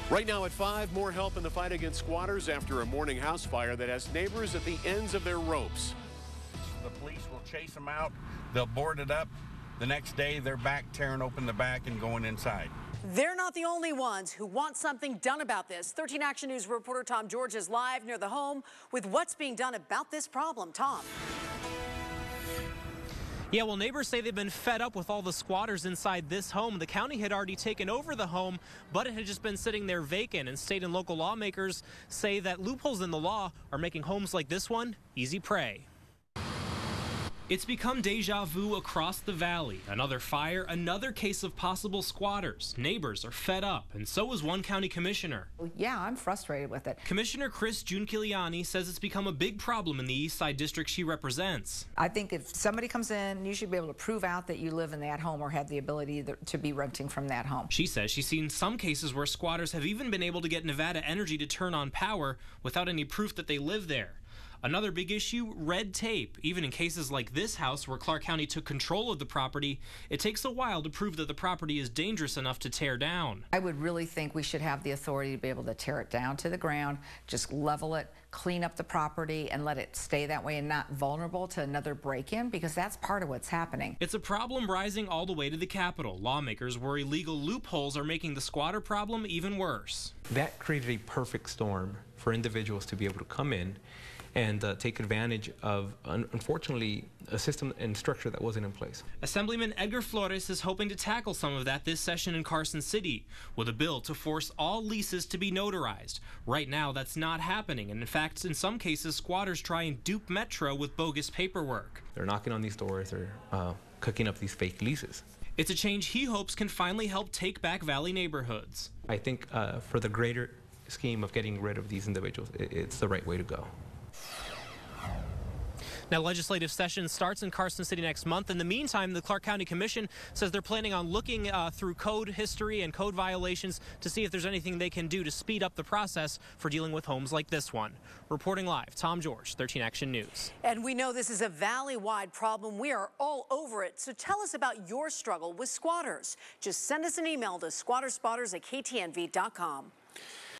Right now at 5, more help in the fight against squatters after a morning house fire that has neighbors at the ends of their ropes. The police will chase them out. They'll board it up. The next day, they're back tearing open the back and going inside. They're not the only ones who want something done about this. 13 Action News reporter Tom George is live near the home with what's being done about this problem. Tom. Yeah, well, neighbors say they've been fed up with all the squatters inside this home. The county had already taken over the home, but it had just been sitting there vacant. And state and local lawmakers say that loopholes in the law are making homes like this one easy prey. It's become deja vu across the valley. Another fire, another case of possible squatters. Neighbors are fed up, and so is one county commissioner. Yeah, I'm frustrated with it. Commissioner Chris Giunciliani says it's become a big problem in the East Side district she represents. I think if somebody comes in, you should be able to prove out that you live in that home or have the ability to be renting from that home. She says she's seen some cases where squatters have even been able to get Nevada Energy to turn on power without any proof that they live there. Another big issue, red tape. Even in cases like this house where Clark County took control of the property, it takes a while to prove that the property is dangerous enough to tear down. I would really think we should have the authority to be able to tear it down to the ground, just level it, clean up the property, and let it stay that way and not vulnerable to another break-in, because that's part of what's happening. It's a problem rising all the way to the Capitol. Lawmakers worry legal loopholes are making the squatter problem even worse. That created a perfect storm for individuals to be able to come in and take advantage of, unfortunately, a system and structure that wasn't in place. Assemblyman Edgar Flores is hoping to tackle some of that this session in Carson City with a bill to force all leases to be notarized. Right now, that's not happening, and in fact, in some cases, squatters try and dupe Metro with bogus paperwork. They're knocking on these doors, they're cooking up these fake leases. It's a change he hopes can finally help take back Valley neighborhoods. I think for the greater scheme of getting rid of these individuals, it's the right way to go. Now, legislative session starts in Carson City next month. In the meantime, the Clark County Commission says they're planning on looking through code history and code violations to see if there's anything they can do to speed up the process for dealing with homes like this one. Reporting live, Tom George, 13 Action News. And we know this is a valley-wide problem. We are all over it. So tell us about your struggle with squatters. Just send us an email to squatterspotters@ktnv.com.